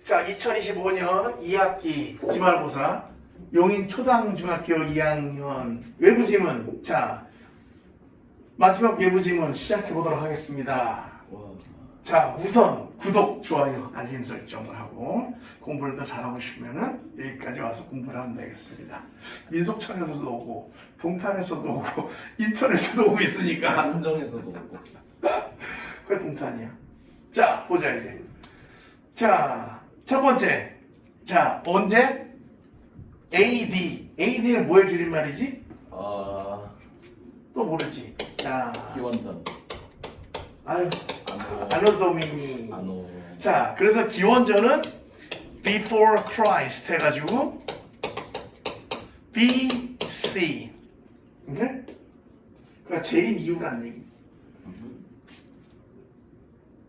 자, 2025년 2학기 기말고사 용인 초당중학교 2학년 외부지문. 자, 마지막 외부지문 시작해 보도록 하겠습니다. 자, 우선 구독, 좋아요, 알림 설정을 하고 공부를 더 잘하고 싶으면은 여기까지 와서 공부를 하면 되겠습니다. 민속촌에서도 오고 동탄에서도 오고 인천에서도 오고 있으니까 함정에서도 오고. 그게 동탄이야. 자, 보자 이제. 자, 첫 번째. 자, 언제? AD. AD는 뭐의 줄임말이지? 또 모르지. 자, 기원전. 아유, 아노. 아노도미니. 아노. 자, 그래서 기원전은 before Christ 해가지고 BC. 오케이? 그러니까 제인 이후라는 얘기지.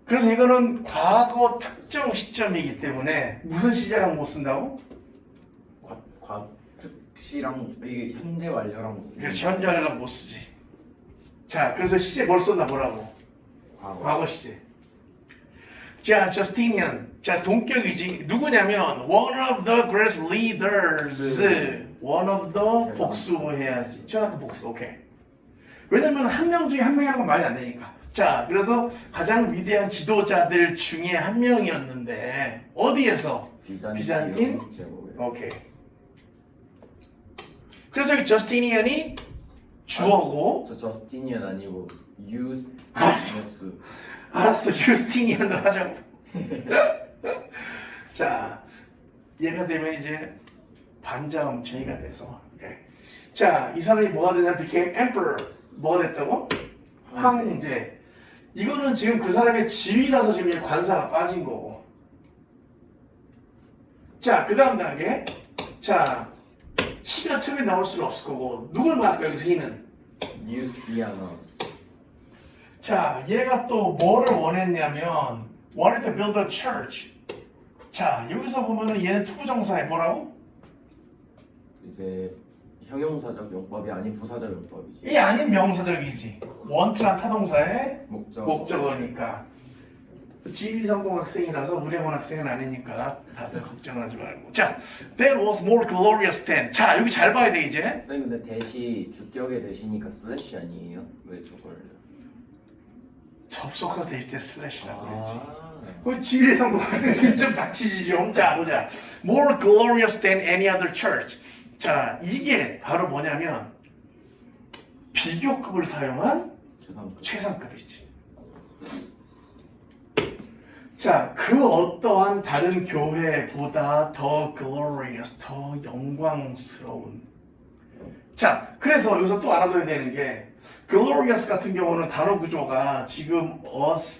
그래서 이거는 과거 특정 시점이기 때문에 무슨 시제랑 못 쓴다고? 특시랑 이게 현재 완료랑 못 쓰는. 그래서 현재랑 못 쓰지. 자, 그래서 시제 뭘 썼나 보라고. 과거. 과거 시제. 자, Justinian. 자, 동격이지. 누구냐면 one of the great leaders. one of the 복수해야지. 초등학교 복수. 오케이. 왜냐면 한 명 중에 한 명이라는 건 말이 안 되니까. 자, 그래서 가장 위대한 지도자들 중에 한 명이었는데 어디에서? 비잔틴 제국에. 오케이. 그래서 이 저스티니안이 주어고. 저 저스티니안 아니고 알았어. 알았어, 유스티니안을 하자고. 자, 얘가 되면 이제 반자음체가 돼서. 오케이. 자, 이 사람이 뭐가 되냐? became emperor. 뭐가 됐다고? 황제. 이거는 지금 그 사람의 지위라서 지금 관사가 빠진 거고. 자, 그 다음 단계. 자, 희가 처음에 나올 수는 없을 거고. 누굴 말할까, 여기서 희는? 유스티아너스. 자, 얘가 또 뭐를 원했냐면 wanted to build a church. 자, 여기서 보면은 얘는 투부정사에 뭐라고? 이제 형용사적 용법이 아닌 부사적 용법이지. 이 아닌 명사적이지. want란 타동사의 목적어. 목적어니까. 지리성공 학생이라서 우량원 학생은 아니니까 다들 걱정하지 말고. 자, that was more glorious than. 자, 여기 잘 봐야 돼 이제. 선생님 근데 대시 주격의 대시니까 슬래시 아니에요? 왜 저걸? 접속사 대시 때 슬래시라고 그랬지. 아. 그 지리성공 학생 좀 닥치지 좀. 자, 보자. more glorious than any other church. 자, 이게 바로 뭐냐면 비교급을 사용한 최상급. 최상급이지. 자, 그 어떠한 다른 교회보다 더 glorious, 더 영광스러운. 자, 그래서 여기서 또 알아둬야 되는 게 glorious 같은 경우는 단어 구조가 지금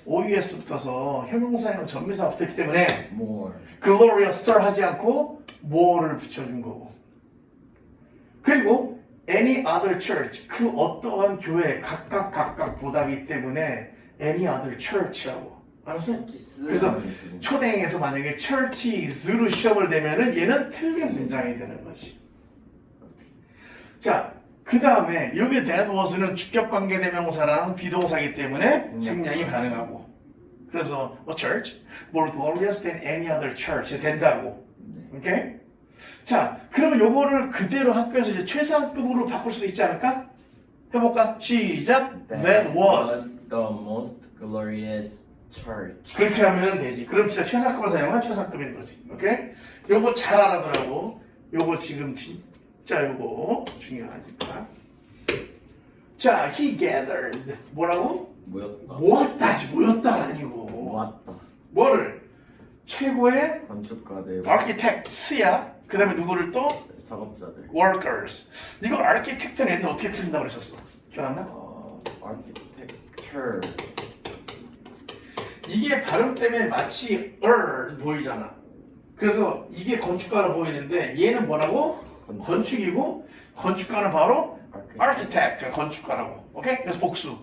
OUS부터서 형용사형 전미사가 붙었기 때문에 more. glorious를 하지 않고 more를 붙여준 거고. 그리고 any other church, 그 어떠한 교회 각각 보다기 때문에 any other church라고. 알았어? 그래서 초등에서 만약에 churches로 시험을 내면은 얘는 틀린 문장이 되는 거지. 자, 그 다음에 여기 that was는 주격관계 대명사랑 비동사이기 때문에 생략이 가능하고. 그래서 a church more glorious than any other church 된다고. 오케이? 자, 그러면 요거를 그대로 학교에서 이제 최상급으로 바꿀 수 있지 않을까? 해볼까? 시작. That was the most glorious church. 그렇게 하면 되지. 그럼 진짜 최상급을 사용한 최상급인 거지. 오케이? 요거 잘 알아두라고. 요거 지금 진짜 요거 중요하니까. 자, he gathered. 뭐라고? 모았다지. 모였다 아니고. 모았다. 뭐를? 최고의 건축가들. architects야. 그 다음에 누구를 또? 작업자들. workers. 이거 architect는 애들 어떻게 틀린다고 그랬었어? 기억 안 나? architecture. 이게 발음 때문에 마치 보이잖아. 그래서 이게 건축가로 보이는데 얘는 뭐라고? 건축이고 건축가는 바로 architect, 건축가라고. 오케이? 그래서 복수.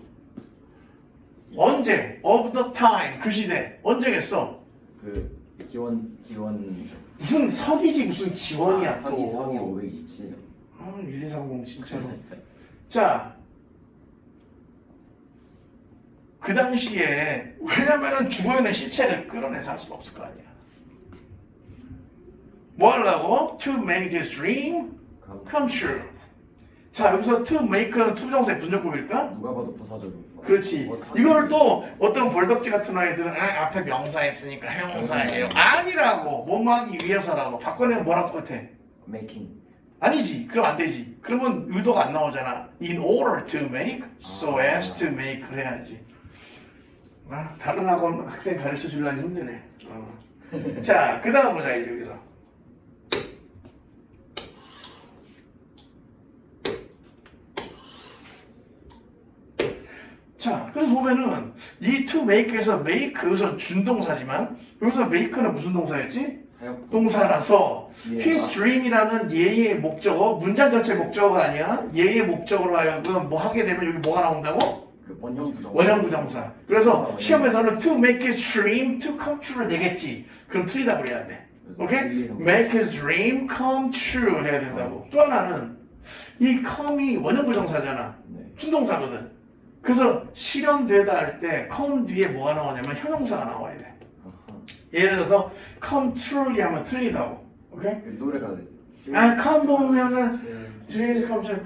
언제? of the time, 그 시대. 언제겠어? 그 기원 무슨 석이지 무슨 기원이야 또. 서기 527년. 1230 진짜로. 자, 그 당시에 왜냐면은 죽어있는 시체를 끌어내서 할 수가 없을 거 아니야. 뭐 하려고? To make his dream come true. 자, 여기서 to make는 투부정사의 부정법일까? 누가 봐도 부사적인 거. 그렇지. 이거를 또 어떤 벌덕지 같은 아이들은 앞에 명사 했으니까 형용사예요. 아니라고. 뭐하기 위해서라고. 바꿔내면 뭐라고 같아? making. 아니지. 그럼 안 되지. 그러면 의도가 안 나오잖아. In order to make, so as to make 그래야지. 다른 학원 학생 가르쳐 주려니 힘드네. 자, 그 다음 보자 이제 여기서. 자, 그래서 보면은 이 to make에서 make 여기서 준동사지만 여기서 make는 무슨 동사였지? 사역. 동사라서 예. his dream이라는 얘의 목적어, 문장 전체 목적어가 아니야. 얘의 목적으로 하여금 뭐 하게 되면 여기 뭐가 나온다고? 그 원형 부정사. 원형 부정사. 그래서 원형. 시험에서는 to make his dream to come true를 내겠지. 그럼 틀리다 그래야 돼. 오케이? Make his dream come true 해야 된다고. 또 하나는 이 come이 원형 부정사잖아. 네. 준동사거든. 그래서 실현되다 할 때 come 뒤에 뭐가 나오냐면 형용사가 나와야 돼. 아하. 예를 들어서 come truly 하면 틀리다고. 오케이? 노래가 come 보면은 dream come true.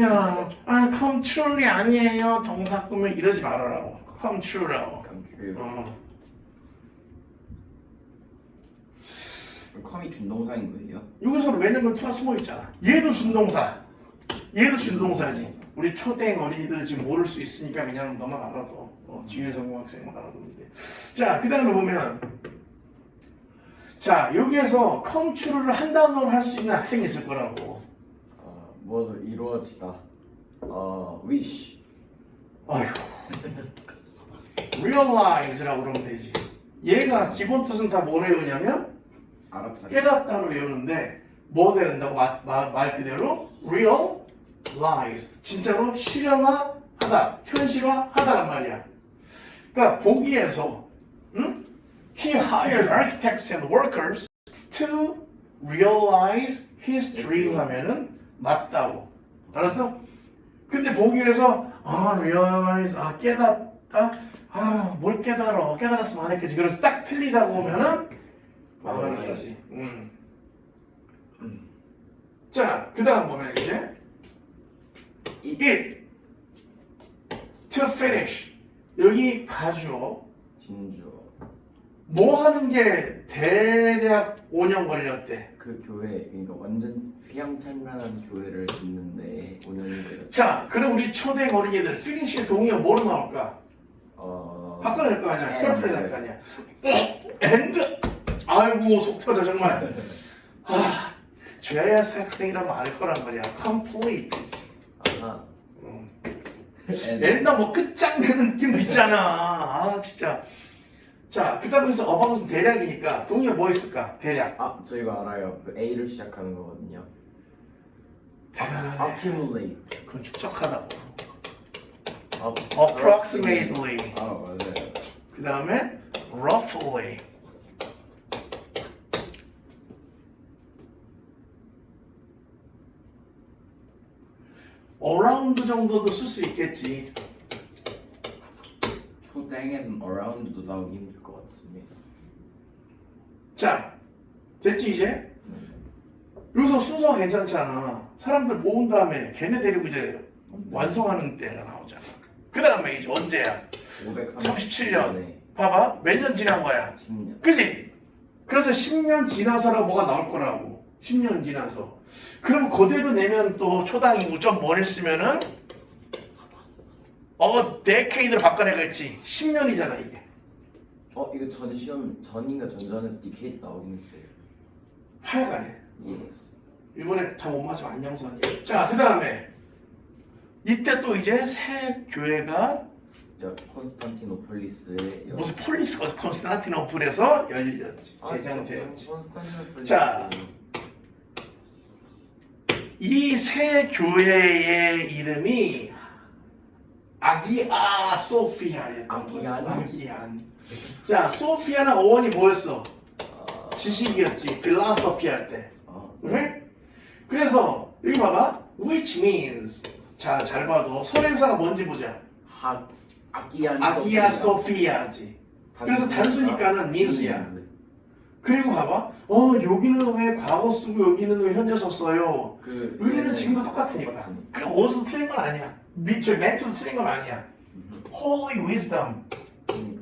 야, come truly 아니에요. 동사 꾸면 이러지 말아라고. come true라고. 컴이 준동사인 거예요? 여기서는 왜냐면 to가 숨어 있잖아. 얘도 준동사. 얘도 준동사지. 우리 초등 어린이들 지금 모를 수 있으니까 그냥 너만 알아도. 중일성공 학생만 알아두면 돼. 자, 그 다음에 보면 자, 여기에서 come true를 한 단어로 할 수 있는 학생이 있을 거라고. 무엇을 이루어지다. wish. 아휴. realize라고 그러면 되지. 얘가 기본 뜻은 다 뭐로 외우냐면 알아차리. 깨닫다로 외우는데 뭐 된다고 말 그대로 realize. 진짜로 실현화하다, 현실화하다란 말이야. 그러니까 보기에서 he hired architects and workers to realize his dream 하면은 맞다고. 알았어? 근데 보기에서 realize, 깨닫다, 뭘 깨달아, 깨달았으면 안 했겠지. 그래서 딱 틀리다고 보면은 망하는 거지. 자, 그 다음 보면 이제 it, to finish. 여기 가주어. 진주. 뭐 하는 게 대략 5년 걸렸대. 그 교회, 그러니까 완전 휘황찬란한 교회를 짓는데 5년이 걸렸다. 자, 그럼 우리 초등 어린이들 finish의 동의어 뭐로 나올까? 바꿔낼 거 아니야. 페어프레이즈 할 거 아니야. and. 아이고 속 터져 정말. JS 학생이라면 알 거란 말이야. complete지. 아하. 엔다 뭐 끝장내는 느낌도 있잖아. 진짜. 자, 그 다음에서 어바웃은 대략이니까 동의어 뭐 있을까? 대략. 저 이거 알아요. 그 A를 시작하는 거거든요. 대단하네. accumulate. 그건 축적하다고. approximately. 맞아요. 그 다음에 roughly. around 정도도 쓸 수 있겠지. 초땡에서는 around도 나오기 힘들 것 같습니다. 자, 됐지 이제? 여기서 순서가 괜찮잖아. 사람들 모은 다음에 걔네 데리고 이제 완성하는 때가 나오잖아. 그 다음에 이제 언제야? 37년. 봐봐, 몇 년 지난 거야? 10년. 그지? 그래서 10년 지나서라고 뭐가 나올 거라고. 10년 지나서. 그럼 그대로 내면 또 초당이고 좀 머리 쓰면은 데케이드를 바꿔내겠지. 10년이잖아 이게. 이거 전 시험 전인가 전전에서 디케이드 나오긴 했어요. 하여간에. 예스. 이번에 다 못 맞으면 안녕선이야. 자, 그 다음에 이때 또 이제 새 교회가 콘스탄티노폴리스에 무슨 폴리스가 콘스탄티노플에서 열렸지. 개장되었지. 자, 이 새 교회의 이름이 아기아 소피아였던 거죠. 아기안. 자, 소피아는 어원이 뭐였어? 지식이었지. 필라소피 할 때. 네? 그래서 여기 봐봐. Which means. 자, 잘 봐도 선행사가 뭔지 보자. 아기아 소피아지. 그래서 단수니까는 means야. 그리고 봐봐. 여기는 왜 과거 쓰고 여기는 왜 현재 썼어요? 그 의미는 지금도 똑같으니까. 그럼 어디서 틀린 건 아니야. 매트도 틀린 건 아니야. Holy wisdom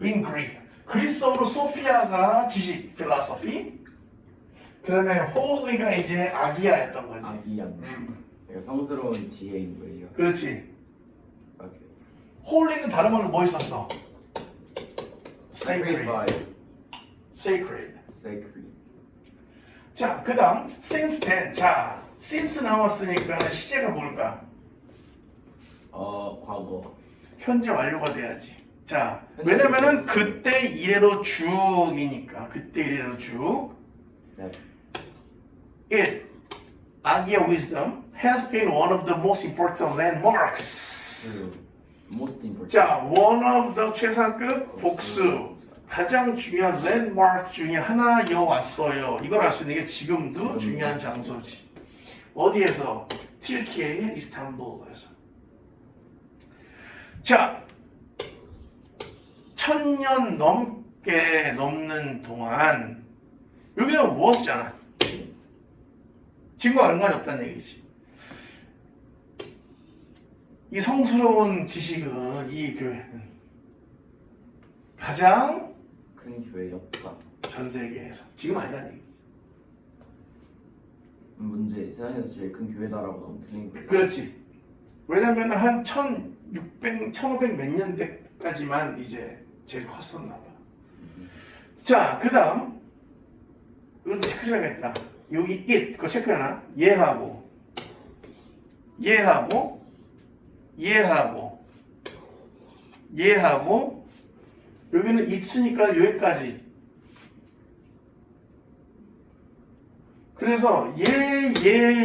in Greek. 그리스어로 소피아가 지식, philosophy. 그다음에 holy가 이제 아기야였던 거지. 아기양. 그러니까 성스러운 지혜인 거예요. 그렇지. 오케이. holy는 다른 말로 뭐 있었어? sacred. Sacrifice. sacred. Sacred. 자, 그다음 since then. 자, since 나왔으니까 시제가 뭘까? 과거. 현재 완료가 돼야지. 자, 왜냐면은 그때 이래로 쭉이니까. 그때 이래로 쭉. 네. It, 아기야 wisdom, has been one of the most important landmarks. 그 most important. 자, one of the 최상급 복수. 가장 중요한 랜드마크 중에 하나여왔어요. 이걸 알 수 있는 게 지금도 중요한 장소지. 어디에서? 튀르키예의 이스탄불에서. 자, 1000년 넘는 동안 여기는 무엇이잖아. 지금과 연관이 없다는 얘기지. 이 성스러운 지식은 이 교회는 가장 큰 교회였다. 전 세계에서 지금 아니라는 얘기지. 문제 세상에서 제일 큰 교회다라고 너무 틀린 거예요. 그렇지. 왜냐면 한 1500 몇 년대까지만 이제 제일 컸었나 봐. 자, 그 다음 이것도 체크 좀 해야겠다. 여기 it 그거 체크해놔. 얘하고 여기는 it으니까 여기까지. 그래서 얘는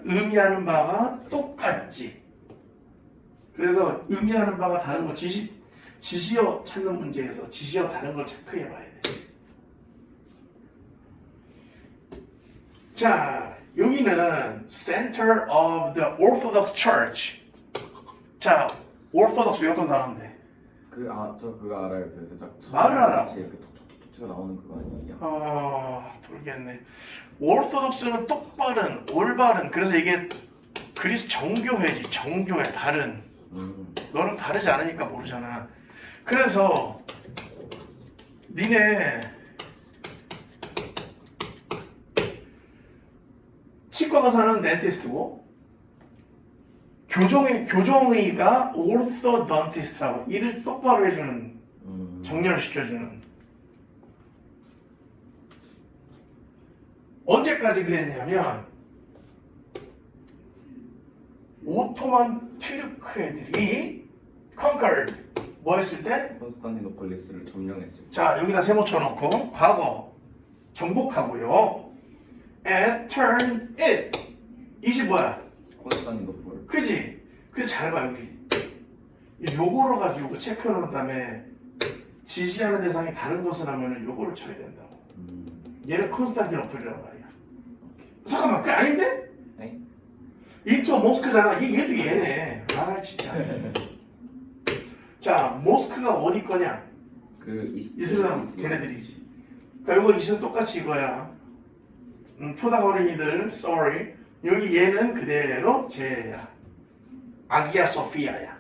의미하는 바가 똑같지. 그래서 의미하는 바가 다른 거 지시어 찾는 문제에서 지시어 다른 걸 체크해 봐야 돼. 자, 여기는 Center of the Orthodox Church. 자, Orthodox 왜 어떤 단어인데? 저 그거 알아요. 그 살짝 말을 알아. 같이 이렇게 톡톡톡 튀어 나오는 그거 아니에요? 모르겠네. Orthodox는 똑바른, 올바른. 그래서 이게 그리스 정교회지. 정교회, 바른. 너는 바르지 않으니까 모르잖아. 그래서 니네 치과 가서는 덴티스트고 교정의가 orthodontist라고 이를 똑바로 해주는 정렬시켜주는. 언제까지 그랬냐면 오토만 튀르크 애들이 conquered 뭐 했을 때? 콘스탄티노폴리스를 점령했을 때. 자, 여기다 세모 쳐놓고 과거 정복하고요. and turn it. 이시 뭐야? 콘스탄티노폴. 그지? 근데 잘 봐 여기. 요거를 가지고 체크해놓은 다음에 지시하는 대상이 다른 것을 하면은 요거를 쳐야 된다고. 얘는 콘스탄티노플이란 말이야. 잠깐만, 그게 아닌데? 네? 인투 모스크잖아. 얘도 얘네. 아 진짜. 자, 모스크가 어디 거냐? 그 이슬람 걔네들이지. 그러니까 이거 이슬 똑같이 이거야. 초당 어린이들, sorry. 여기 얘는 그대로 쟤야. 아기야 소피아야.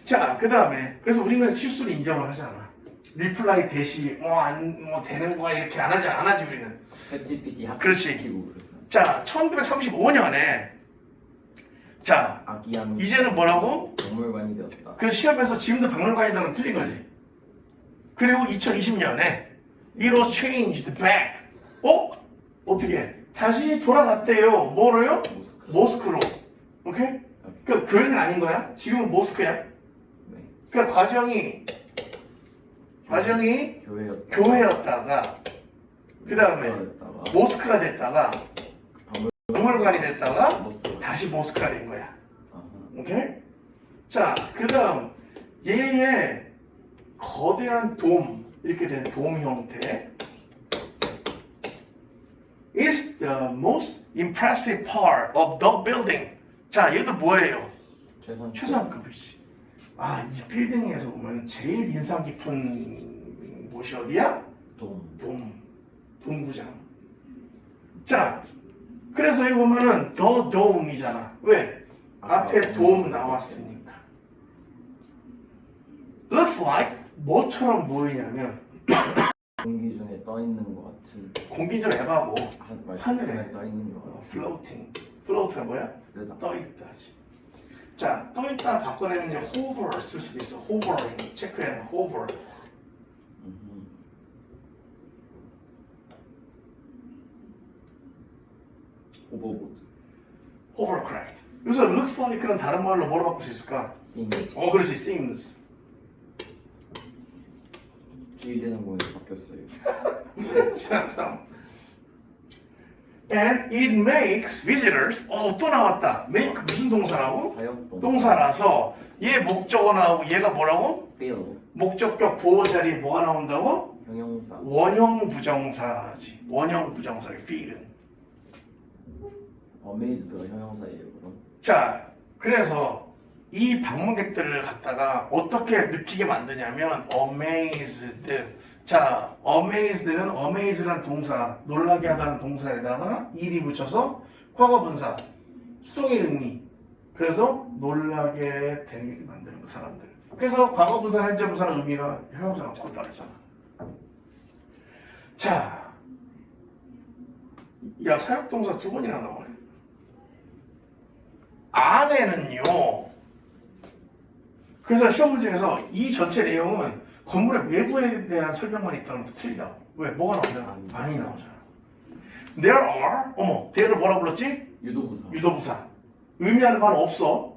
자, 그 다음에 그래서 우리는 실수를 인정을 하잖아. 리플라이 대시 되는 거야 이렇게 안 하지 우리는. 챗GPT 그렇지. 학습시키고 그러잖아. 자, 1935년에 자 아기양 이제는 뭐라고? 박물관이 되었다. 그 시험에서 지금도 박물관이다는 틀린 거지. 그리고 2020년에 it was changed back. 어떻게? 다시 돌아갔대요. 뭐로요? 모스크로. 오케이? 그러니까 교회는 아닌 거야. 지금은 모스크야. 네. 그러니까 과정이 교회였다가 그 다음에 모스크가 됐다가 박물관이 됐다가 다시 모스크가 된 거야. 오케이? 자, 그 다음 얘의 거대한 돔 이렇게 된 돔 형태 is the most impressive part of the building. 자, 얘도 뭐예요? 최상급이지. 이 빌딩에서 보면 제일 인상 깊은 곳이 어디야? 돔. 동구장. 자, 그래서 여기 보면은 더 도움이잖아. 왜? 앞에 도움 나왔으니까. Looks like 뭐처럼 보이냐면 공기 중에 떠 있는 것 같은. 공기 좀 해봐고 하늘에 떠 있는 것 같은. floating. float가 뭐야? 뜨다. 떠 있다지. 자, 떠 있다 바꿔내면 hover 쓸 수도 있어. hovering 체크해놔. hover. 호버보드. hovercraft. 그래서 looks like는 다른 말로 뭐로 바꿀 수 있을까? seems. 그렇지. seems. 기대상공에서 바뀌었어요. And it makes visitors. 또 나왔다. make 무슨 동사라고? 사역동. 동사라서 얘 목적어 나오고 얘가 뭐라고? feel. 목적격 보호 자리에 뭐가 나온다고? 형용사. 원형 부정사지. 원형 부정사의 feel은. amazed가 형용사예요 그럼? 자, 그래서 이 방문객들을 갖다가 어떻게 느끼게 만드냐면 amazed. 자, amazed는 amaze란 동사, 놀라게 하다는 동사에다가 ed이 붙여서 과거분사, 수동의 의미. 그래서 놀라게 되게 만드는 그 사람들. 그래서 과거분사, 현재분사의 의미가 형용사랑 곧 다르잖아. 자, 야, 사역동사 두 번이나 나오네. 안에는요. 그래서 시험 문제에서 이 전체 내용은 건물의 외부에 대한 설명만 있다는 것도 틀리다. 왜? 뭐가 나오잖아? 안이 나오잖아. There are, there를 뭐라 불렀지? 유도부사. 유도부사. 의미하는 바는 없어.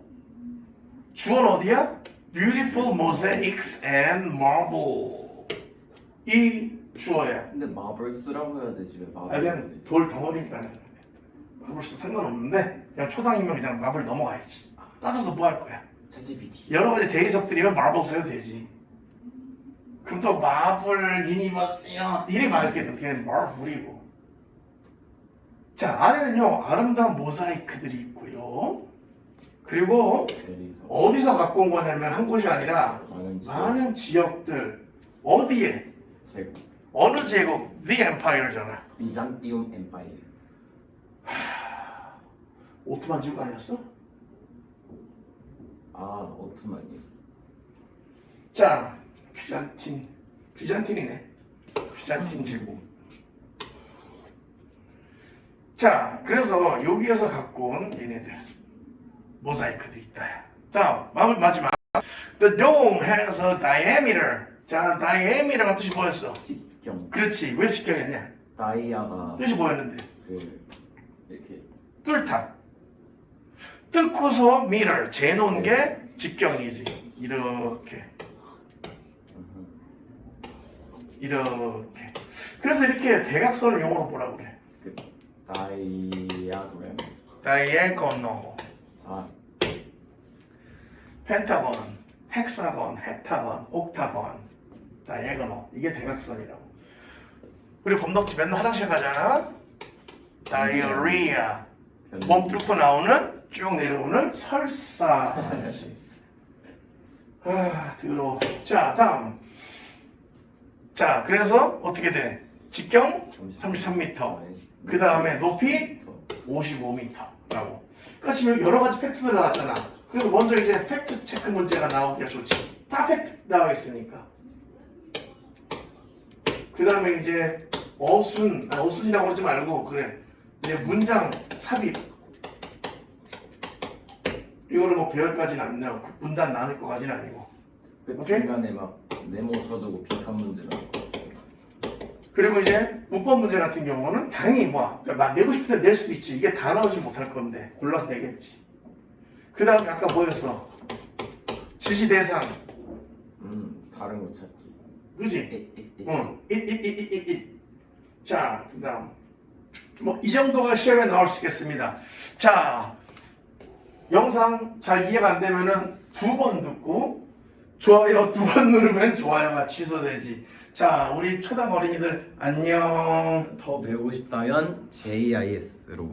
주어는 어디야? Beautiful mosaics and marble. 이 주어야. 근데 마블스라고 해야 되지 왜 마블? 그냥 돌 덩어리니까 마블스 상관없는데 그냥 초당이면 그냥 마블 넘어가야지. 따져서 뭐 할 거야? ChatGPT. 여러 가지 대리석들이면 마블 써도 되지. 그럼 또 마블 유니버스요 이렇게 말할게. 걔는 마블이고. 자, 안에는요 아름다운 모자이크들이 있고요. 그리고 대리석. 어디서 갖고 온 거냐면 한 곳이 아니라 많은 많은 지역들. 어디에? 제국. 어느 제국? The Empire잖아. 비잔티움 엠파이어. 오트만 제국 아니었어? 아 오트만이요. 자, 비잔틴이네. 비잔틴 제국. 자, 그래서 여기에서 갖고 온 얘네들 모자이크들이 있다. 다음, 마지막. The dome has a diameter. 자, diameter가 뜻이 뭐였어? 직경. 그렇지. 왜 직경이었냐? 다이아가 뜻이 뭐였는데? 이렇게 뚫다. 뚫고서 meter 재놓은 게 직경이지. 이렇게. 이렇게. 그래서 이렇게 대각선을 영어로 뭐라고 그래? 그 다이아그램. 다이애고널, 아 펜타곤, 헥사곤, 헥타곤, 옥타곤, 다이애고널. 이게 대각선이라고. 우리 범벅지 맨날 화장실 가잖아. 다이어리아. 몸 뚫고 나오는 쭉 내려오는 설사. 더러워. 자, 다음. 자, 그래서 어떻게 돼? 직경 33m. 그 다음에 높이 55m라고. 그러니까 지금 여러 가지 팩트들 나왔잖아. 그래서 먼저 이제 팩트 체크 문제가 나오기가 좋지. 다 팩트 나와 있으니까. 그 다음에 이제 어순이라고 그러지 말고 그래. 이제 문장 삽입. 이거를 뭐 배열까지는 안 나오고 분단 나눌 거까지는 아니고. 그 오케이? 중간에 막 네모 쳐두고 빅한 문제 나올 것 같아요. 그리고 이제 문법 문제 같은 경우는 당연히 막 내고 싶은 대로 낼 수도 있지. 이게 다 나오지 못할 건데 골라서 내겠지. 그 다음에 아까 뭐였어? 지시 대상. 다른 거 찾기. 그지? 응. 자, 그 다음. 뭐 이 정도가 시험에 나올 수 있겠습니다. 자, 영상 잘 이해가 안 되면은 2번 듣고 좋아요 2번 누르면 좋아요가 취소되지. 자, 우리 초등 어린이들 안녕. 더 배우고 싶다면 JIS로